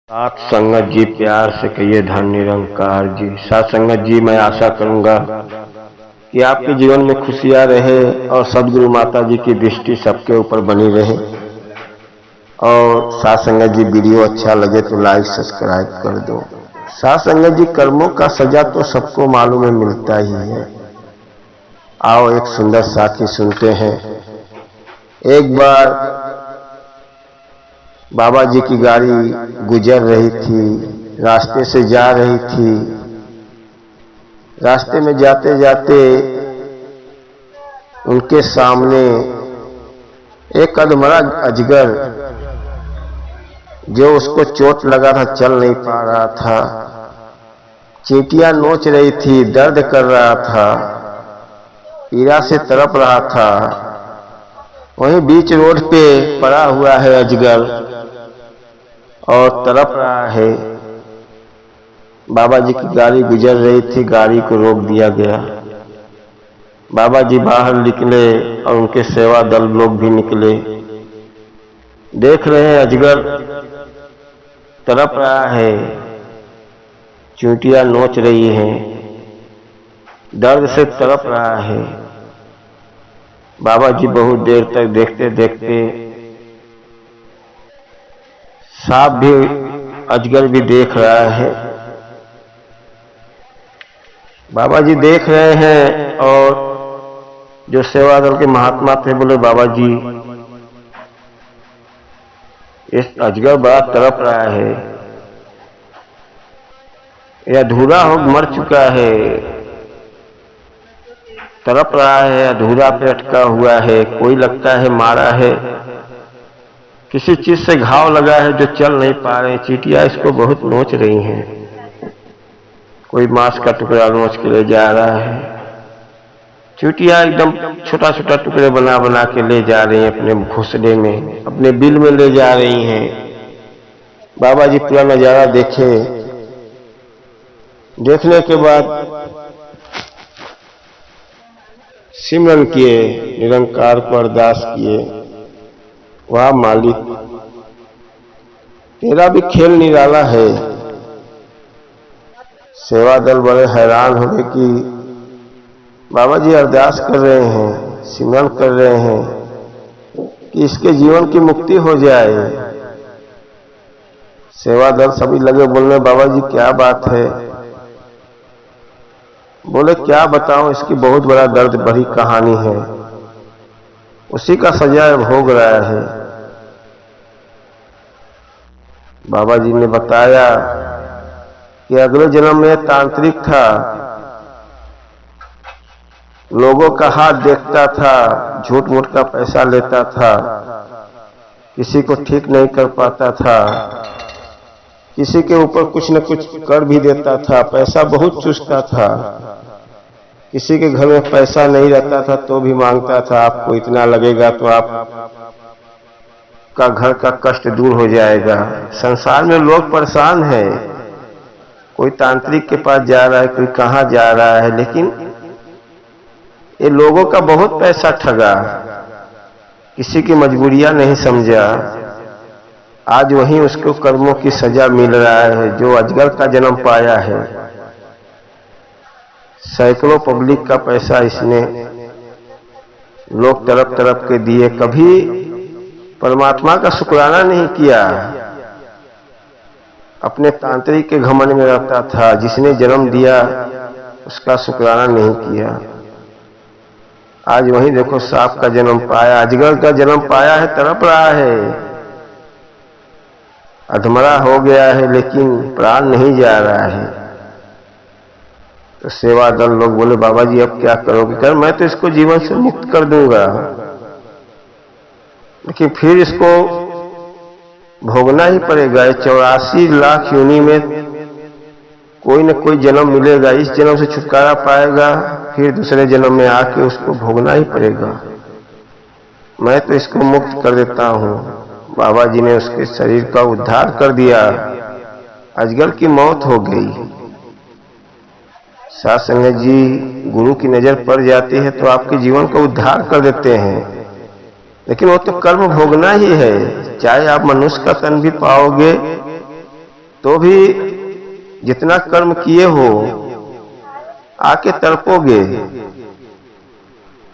साथ संगत जी, प्यार से कहिए धन निरंकार जी। साथ संगत जी, मैं आशा करूंगा कि आपके जीवन में खुशियां रहे और सदगुरु माता जी की दृष्टि सबके ऊपर बनी रहे। और साथ संगत जी, वीडियो अच्छा लगे तो लाइक सब्सक्राइब कर दो। साथ संगत जी, कर्मों का सजा तो सबको मालूम है, मिलता ही है। आओ एक सुंदर साखी सुनते हैं। एक बार बाबा जी की गाड़ी गुजर रही थी, रास्ते से जा रही थी। रास्ते में जाते जाते उनके सामने एक अधमरा अजगर, जो उसको चोट लगा था, चल नहीं पा रहा था, चींटियां नोच रही थी, दर्द कर रहा था, पीड़ा से तड़प रहा था। वहीं बीच रोड पे पड़ा हुआ है अजगर और तड़प रहा है। बाबा जी की गाड़ी गुजर रही थी, गाड़ी को रोक दिया गया। बाबा जी बाहर निकले और उनके सेवा दल लोग भी निकले। देख रहे हैं अजगर तड़प रहा है, चींटियां नोच रही हैं, दर्द से तड़प रहा है। बाबा जी बहुत देर तक देखते देखते, सांप भी अजगर भी देख रहा है। बाबा जी देख रहे हैं और जो सेवा दल के महात्मा थे बोले, बाबा जी इस अजगर बड़ा तड़प रहा है, यह अधूरा हो मर चुका है, तड़प रहा है, अधूरा पे अटका हुआ है, कोई लगता है मारा है, किसी चीज से घाव लगा है जो चल नहीं पा रहे। चींटियां इसको बहुत नोच रही हैं, कोई मांस का टुकड़ा नोच के ले जा रहा है। चींटियां एकदम छोटा छोटा टुकड़े बना बना के ले जा रही हैं, अपने घोंसले में, अपने बिल में ले जा रही हैं। बाबा जी पूरा नजारा देखे। देखने के बाद सिमरन किए, निरंकार को अरदास किए, वाह मालिक, तेरा भी खेल निराला है। सेवा दल बड़े हैरान हो गए कि बाबा जी अरदास कर रहे हैं, सिमरन कर रहे हैं कि इसके जीवन की मुक्ति हो जाए। सेवा दल सभी लगे बोलने, बाबा जी क्या बात है? बोले क्या बताऊं, इसकी बहुत बड़ा दर्द भरी कहानी है, उसी का सजा भोग रहा है। बाबा जी ने बताया कि अगले जन्म में तांत्रिक था, लोगों का हाथ देखता था, झूठ मूठ का पैसा लेता था, किसी को ठीक नहीं कर पाता था, किसी के ऊपर कुछ न कुछ कर भी देता था, पैसा बहुत चूसता था। किसी के घर में पैसा नहीं रहता था तो भी मांगता था, आपको इतना लगेगा तो आप का घर का कष्ट दूर हो जाएगा। संसार में लोग परेशान हैं, कोई तांत्रिक के पास जा रहा है, कोई कहां जा रहा है, लेकिन ये लोगों का बहुत पैसा ठगा, किसी की मजबूरियां नहीं समझा। आज वहीं उसको कर्मों की सजा मिल रहा है जो अजगर का जन्म पाया है। सैकड़ों पब्लिक का पैसा इसने लोग तरफ तरफ के दिए, कभी परमात्मा का शुक्राना नहीं किया, अपने तांत्रिक के घमंड में रहता था। जिसने जन्म दिया उसका शुक्राना नहीं किया। आज वहीं देखो सांप का जन्म पाया, अजगर का जन्म पाया है, तड़प रहा है, अधमरा हो गया है, लेकिन प्राण नहीं जा रहा है। तो सेवा दल लोग बोले, बाबा जी अब क्या करोगे? कर मैं तो इसको जीवन से मुक्त कर दूंगा, लेकिन फिर इसको भोगना ही पड़ेगा। 84 लाख योनि में कोई न कोई जन्म मिलेगा, इस जन्म से छुटकारा पाएगा, फिर दूसरे जन्म में आके उसको भोगना ही पड़ेगा। मैं तो इसको मुक्त कर देता हूं। बाबा जी ने उसके शरीर का उद्धार कर दिया, अजगर की मौत हो गई। साथ संगत जी, गुरु की नजर पड़ जाती है तो आपके जीवन का उद्धार कर देते हैं, लेकिन वो तो कर्म भोगना ही है। चाहे आप मनुष्य का तन भी पाओगे तो भी जितना कर्म किए हो आके तड़पोगे,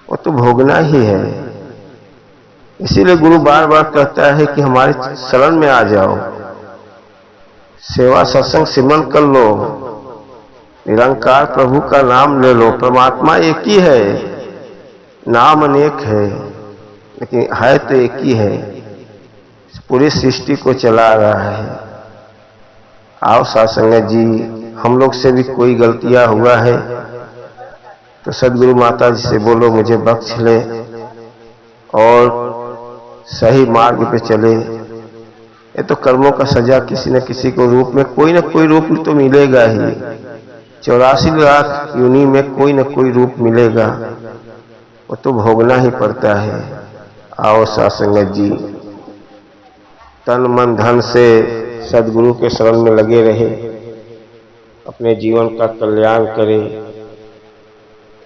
वो तो भोगना ही है। इसीलिए गुरु बार बार कहता है कि हमारे शरण में आ जाओ, सेवा सत्संग सिमरन कर लो, निरंकार प्रभु का नाम ले लो। परमात्मा एक ही है, नाम अनेक है, लेकिन है तो एक ही है, पूरी सृष्टि को चला रहा है। आओ साथ संगत जी, हम लोग से भी कोई गलतियां हुआ है तो सदगुरु माता जी से बोलो मुझे बख्श ले और सही मार्ग पे चले। ये तो कर्मों का सजा किसी न किसी को रूप में, कोई न कोई रूप तो मिलेगा ही। 84 लाख योनि में कोई न कोई रूप मिलेगा, वो तो भोगना ही पड़ता है। आओ साथ संगत जी, तन मन धन से सदगुरु के शरण में लगे रहे, अपने जीवन का कल्याण करें।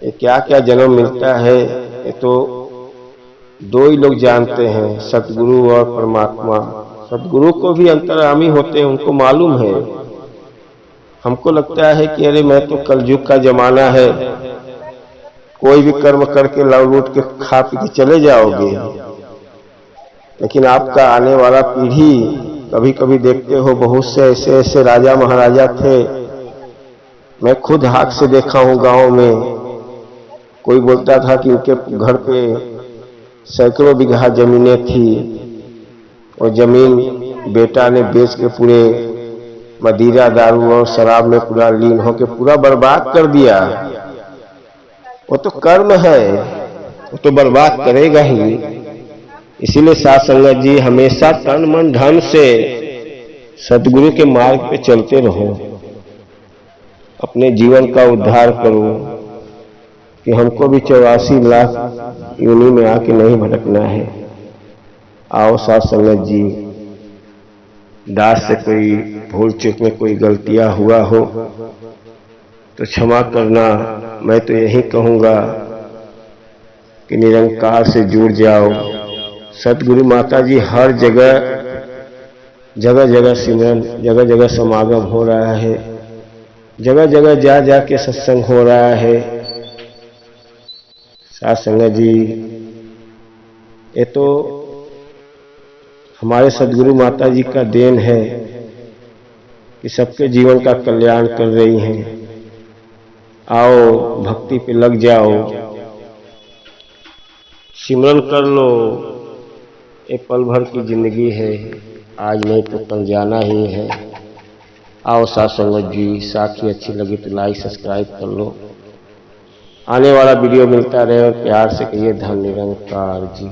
ये क्या क्या जन्म मिलता है ये तो दो ही लोग जानते हैं, सतगुरु और परमात्मा। सतगुरु को भी अंतर्यामी होते हैं, उनको मालूम है। हमको लगता है कि अरे मैं तो कलयुग का जमाना है, कोई भी कर्म करके लव लूट के खा पी के चले जाओगे, लेकिन आपका आने वाला पीढ़ी, कभी कभी देखते हो बहुत से ऐसे ऐसे राजा महाराजा थे, मैं खुद हाथ से देखा हूं गांव में। कोई बोलता था कि उनके घर पे सैकड़ों बीघा जमीनें थी, और जमीन बेटा ने बेच के पूरे मदिरा दारू और शराब में पूरा लीन होकर पूरा बर्बाद कर दिया। वो तो कर्म है, वो तो बर्बाद करेगा ही। इसीलिए साथ संगत जी, हमेशा तन मन धन से सतगुरु के मार्ग पे चलते रहो, अपने जीवन का उद्धार करो, कि हमको भी 84 लाख योनि में आके नहीं भटकना है। आओ साथ संगत जी, दास से कोई भूल चूक में कोई गलतियां हुआ हो तो क्षमा करना। मैं तो यही कहूंगा कि निरंकार से जुड़ जाओ। सतगुरु माता जी हर जगह जगह जगह सिमरन, जगह जगह समागम हो रहा है, जगह जगह जा जा के सत्संग हो रहा है। साथ संगत जी, ये तो हमारे सदगुरु माता जी का देन है कि सबके जीवन का कल्याण कर रही हैं। आओ भक्ति पे लग जाओ, सिमरन कर लो। एक पल भर की जिंदगी है, आज नहीं तो कल जाना ही है। आओ साथ संगत जी, साखी अच्छी लगी तो लाइक सब्सक्राइब कर लो। आने वाला वीडियो मिलता रहे और प्यार से कहिए धन निरंकार जी।